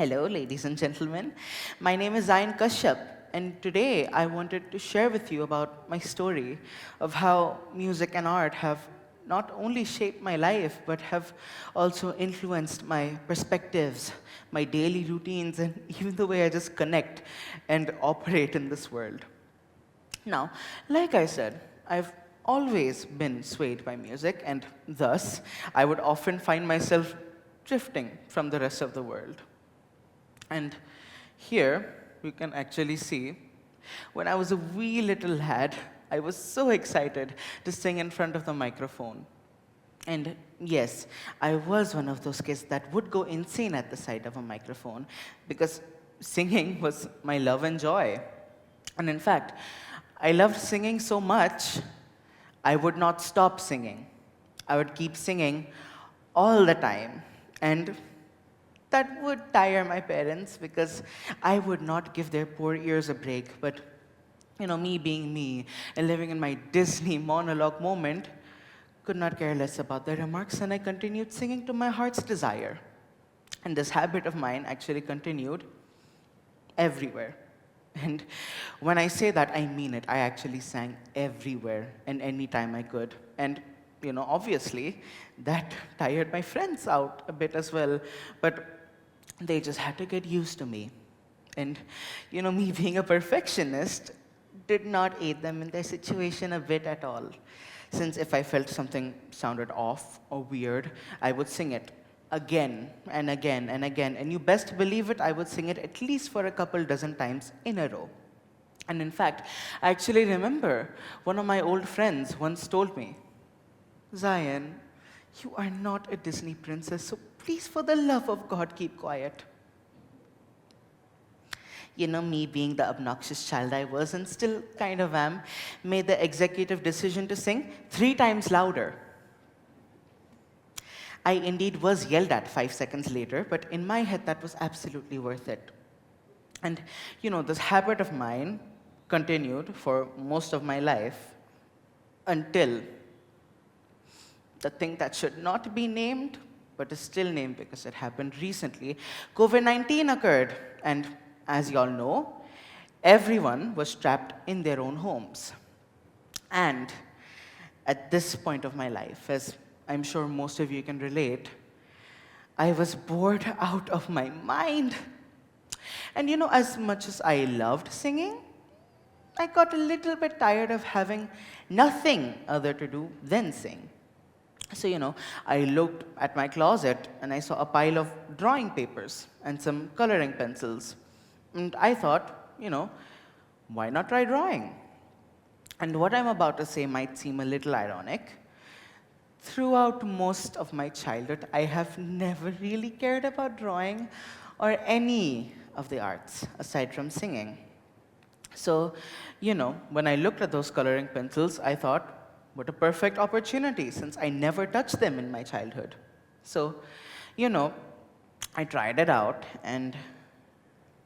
Hello, ladies and gentlemen. My name is Kashyap, and today I wanted to share with you about my story of how music and art have not only shaped my life, but have also influenced my perspectives, my daily routines, and even the way I just connect and operate in this world. Now, like I said, I've always been swayed by music, and thus, I would often find myself drifting from the rest of the world. And here, you can actually see, when I was a wee little lad, I was so excited to sing in front of the microphone. And yes, I was one of those kids that would go insane at the sight of a microphone because singing was my love and joy. And in fact, I loved singing so much, I would not stop singing. I would keep singing all the time. And that would tire my parents because I would not give their poor ears a break. But, me being me and living in my Disney monologue moment, could not care less about their remarks, and I continued singing to my heart's desire. And this habit of mine actually continued everywhere. And when I say that, I mean it. I actually sang everywhere and anytime I could. And, obviously, that tired my friends out a bit as well. But they just had to get used to me. And, me being a perfectionist did not aid them in their situation a bit at all. Since if I felt something sounded off or weird, I would sing it again and again and again. And you best believe it, I would sing it at least for a couple dozen times in a row. And in fact, I actually remember one of my old friends once told me, Zion, you are not a Disney princess, so please, for the love of God, keep quiet. Me being the obnoxious child I was and still kind of am, made the executive decision to sing 3 times louder. I indeed was yelled at 5 seconds later, but in my head, that was absolutely worth it. And, this habit of mine continued for most of my life until the thing that should not be named, but is still named because it happened recently, COVID-19 occurred. And as you all know, everyone was trapped in their own homes. And at this point of my life, as I'm sure most of you can relate, I was bored out of my mind. And as much as I loved singing, I got a little bit tired of having nothing other to do than sing. So, I looked at my closet and I saw a pile of drawing papers and some coloring pencils. And I thought, why not try drawing? And what I'm about to say might seem a little ironic. Throughout most of my childhood, I have never really cared about drawing or any of the arts aside from singing. So, when I looked at those coloring pencils, I thought, what a perfect opportunity since I never touched them in my childhood. So, I tried it out, and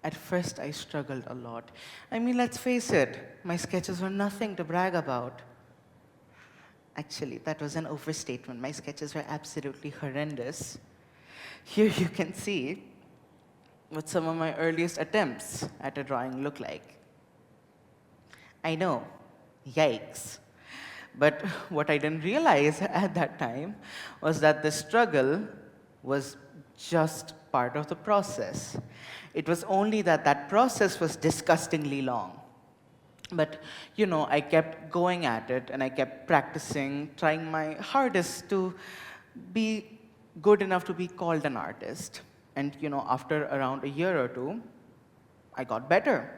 at first I struggled a lot. I mean, let's face it, my sketches were nothing to brag about. Actually, that was an overstatement. My sketches were absolutely horrendous. Here you can see what some of my earliest attempts at a drawing look like. I know, yikes. But what I didn't realize at that time was that the struggle was just part of the process. It was only that that process was disgustingly long. But, I kept going at it, and I kept practicing, trying my hardest to be good enough to be called an artist. And, after around a year or two, I got better.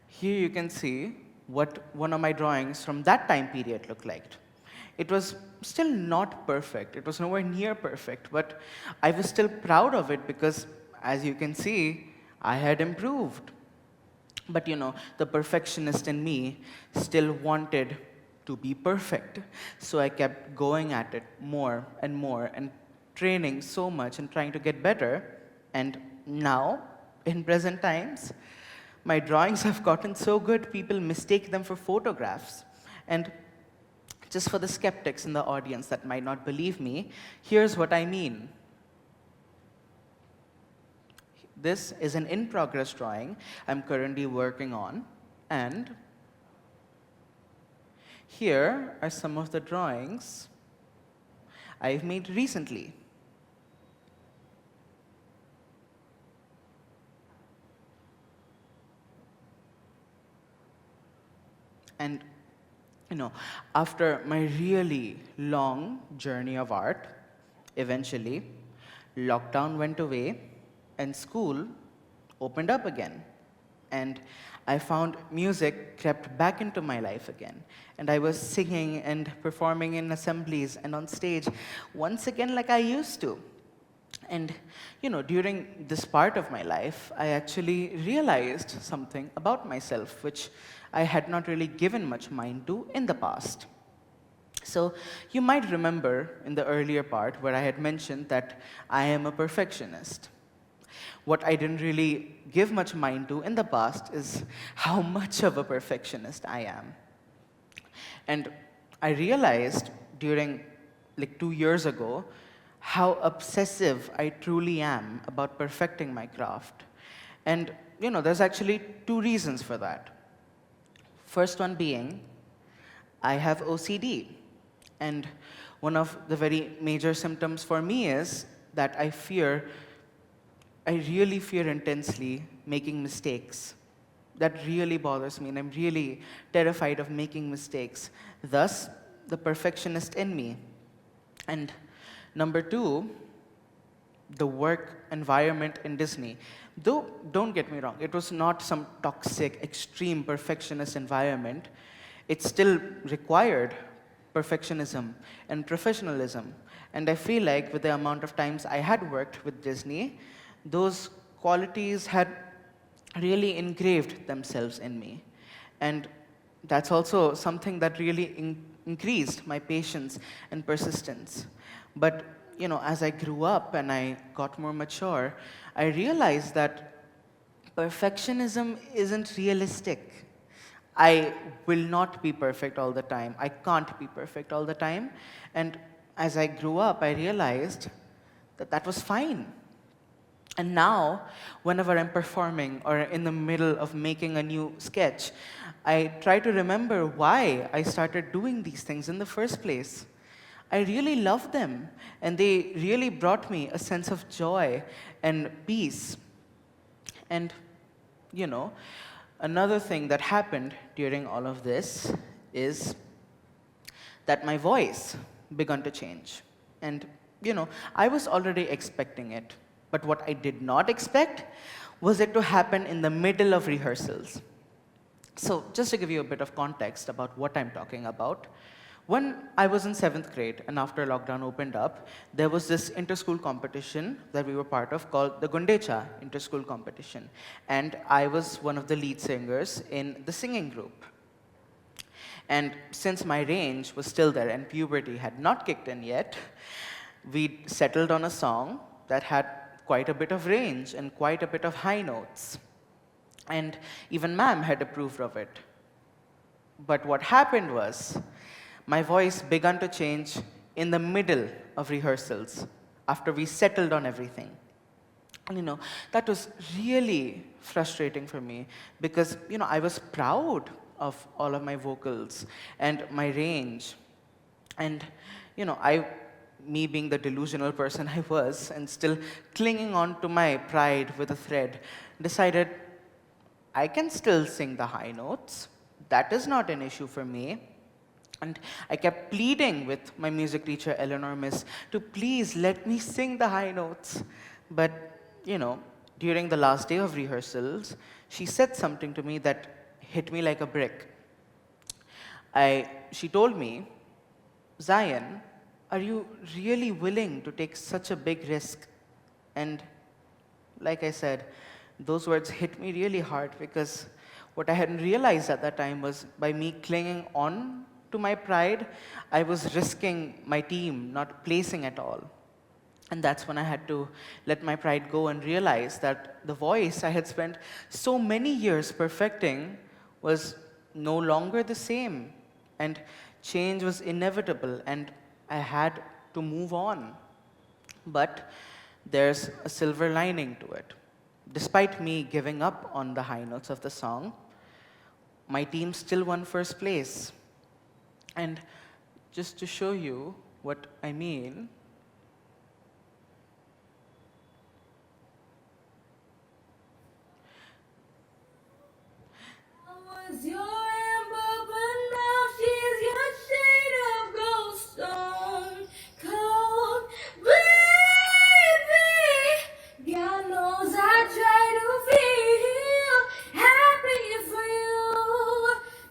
Here you can see what one of my drawings from that time period looked like. It was still not perfect. It was nowhere near perfect, but I was still proud of it because, as you can see, I had improved. But the perfectionist in me still wanted to be perfect. So I kept going at it more and training so much and trying to get better. And now, in present times, my drawings have gotten so good, people mistake them for photographs. And just for the skeptics in the audience that might not believe me, here's what I mean. This is an in-progress drawing I'm currently working on, and here are some of the drawings I've made recently. And after my really long journey of art, eventually, lockdown went away and school opened up again. And I found music crept back into my life again. And I was singing and performing in assemblies and on stage once again like I used to. And during this part of my life, I actually realized something about myself, which I had not really given much mind to in the past. So you might remember in the earlier part where I had mentioned that I am a perfectionist. What I didn't really give much mind to in the past is how much of a perfectionist I am. And I realized during, like 2 years ago, how obsessive I truly am about perfecting my craft. And there's actually 2 reasons for that. First one being, I have OCD. And one of the very major symptoms for me is that I really fear intensely making mistakes. That really bothers me, and I'm really terrified of making mistakes. Thus, the perfectionist in me. And number 2, the work environment in Disney. Though, don't get me wrong, it was not some toxic, extreme perfectionist environment. It still required perfectionism and professionalism. And I feel like with the amount of times I had worked with Disney, those qualities had really engraved themselves in me. And that's also something that really increased my patience and persistence. But as I grew up and I got more mature, I realized that perfectionism isn't realistic. I will not be perfect all the time. I can't be perfect all the time. And as I grew up, I realized that that was fine. And now, whenever I'm performing or in the middle of making a new sketch, I try to remember why I started doing these things in the first place. I really love them, and they really brought me a sense of joy and peace. And, another thing that happened during all of this is that my voice began to change. And, I was already expecting it. But what I did not expect was it to happen in the middle of rehearsals. So just to give you a bit of context about what I'm talking about, when I was in 7th grade and after lockdown opened up, there was this inter-school competition that we were part of called the Gundecha Inter-School Competition. And I was one of the lead singers in the singing group. And since my range was still there and puberty had not kicked in yet, we settled on a song that had quite a bit of range and quite a bit of high notes. And even ma'am had approved of it. But what happened was, my voice began to change in the middle of rehearsals after we settled on everything. And that was really frustrating for me because, I was proud of all of my vocals and my range. And, me being the delusional person I was and still clinging on to my pride with a thread, decided I can still sing the high notes. That is not an issue for me. And I kept pleading with my music teacher, Eleanor Miss, to please let me sing the high notes. But, during the last day of rehearsals, she said something to me that hit me like a brick. She told me, Zion, are you really willing to take such a big risk? And like I said, those words hit me really hard because what I hadn't realized at that time was by me clinging on to my pride, I was risking my team not placing at all. And that's when I had to let my pride go and realize that the voice I had spent so many years perfecting was no longer the same. And change was inevitable, and I had to move on. But there's a silver lining to it. despite me giving up on the high notes of the song, my team still won first place. And just to show you what I mean, Was your amber, but now she's your shade of gold stone cold, baby. God knows I try to feel happy for you.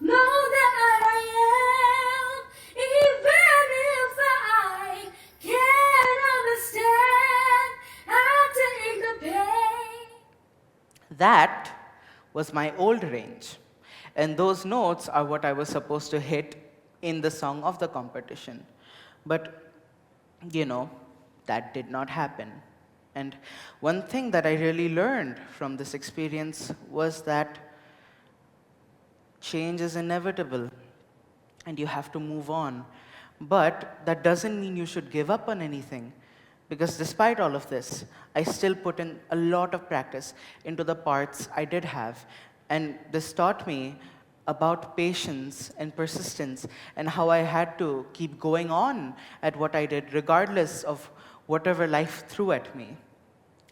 Know that I am, even if I can't understand. I'll take the pain. that was my old range. And those notes are what I was supposed to hit in the song of the competition. But, you know, that did not happen. And one thing that I really learned from this experience was that change is inevitable and you have to move on. But that doesn't mean you should give up on anything. Because despite all of this, I still put in a lot of practice into the parts I did have. And this taught me about patience and persistence and how I had to keep going on at what I did, regardless of whatever life threw at me.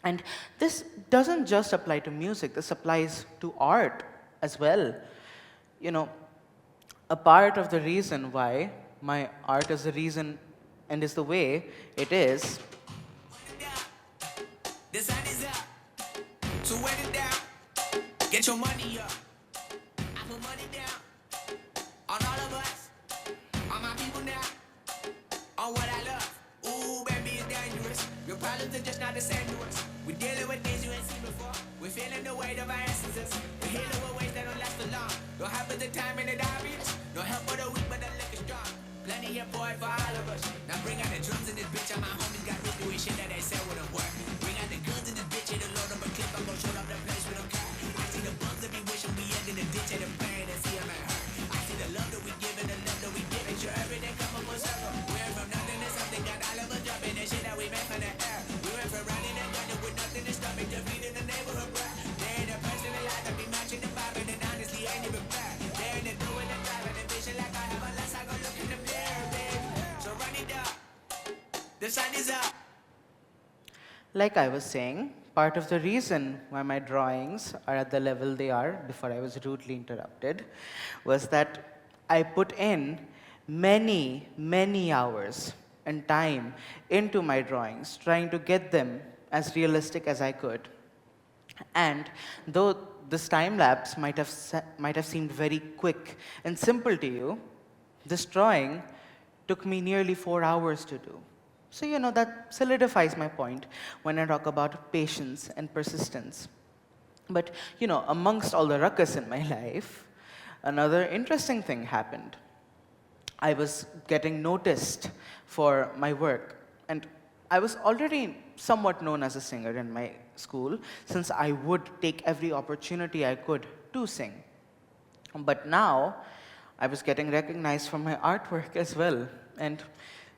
And this doesn't just apply to music, this applies to art as well. You know, a part of the reason why my art is the reason and is the way it is. The sun is up, so wet it down. Get your money up. I put money down on all of us, on my people now, on what I love. Ooh, baby, it's dangerous. Your problems are just not the same to us. We're dealing with things you ain't seen before. We're feeling the weight of our instances. We're healing with ways that don't last for long. Don't have the time and the obvious. No help for the weak, but the liquor strong. Plenty of boy for all of us. Now bring out the drums in this bitch. All my homies got rich doing shit that they said wouldn't work. Bring out the guns in this bitch. Hit a load up a clip. I'm gon' shoot up the place with them car. I see the bums that be wishing we end in the ditch and the pain and see them at hurt. I see the love that we give and the love that we give. Make sure everything come up full circle. We're from nothing to something. Got all of us dropping the shit that we made from the air. We went from running and gunning with nothing to stop it. Defeating the neighborhood bruh. They're the person in life that be matching the vibe and honestly ain't even bad. They're in the doing the driving the vision like I have unless I go look in the mirror, baby. So run it up. The sun is up. Like I was saying, part of the reason why my drawings are at the level they are before I was rudely interrupted was that I put in many, many hours and time into my drawings, trying to get them as realistic as I could. And though this time lapse might have seemed very quick and simple to you, this drawing took me nearly 4 hours to do. So, you know, that solidifies my point when I talk about patience and persistence. But, you know, amongst all the ruckus in my life, another interesting thing happened. I was getting noticed for my work. And I was already somewhat known as a singer in my school, since I would take every opportunity I could to sing. But now, I was getting recognized for my artwork as well. And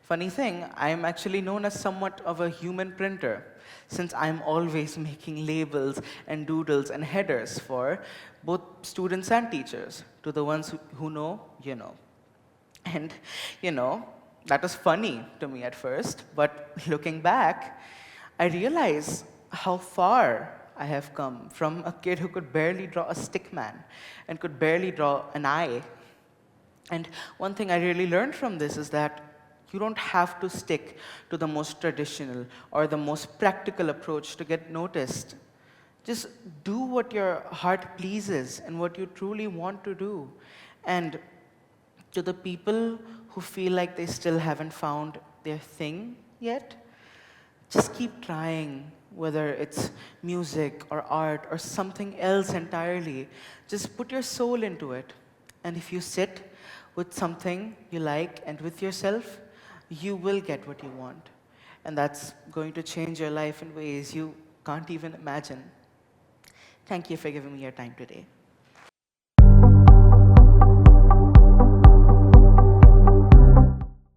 funny thing, I'm actually known as somewhat of a human printer, since I'm always making labels and doodles and headers for both students and teachers. To the ones who know, you know. And, you know, that was funny to me at first, but looking back, I realize how far I have come from a kid who could barely draw a stick man and could barely draw an eye. And one thing I really learned from this is that you don't have to stick to the most traditional or the most practical approach to get noticed. Just do what your heart pleases and what you truly want to do. And to the people who feel like they still haven't found their thing yet, just keep trying, whether it's music or art or something else entirely. Just put your soul into it. And if you sit with something you like and with yourself, you will get what you want. And that's going to change your life in ways you can't even imagine. Thank you for giving me your time today.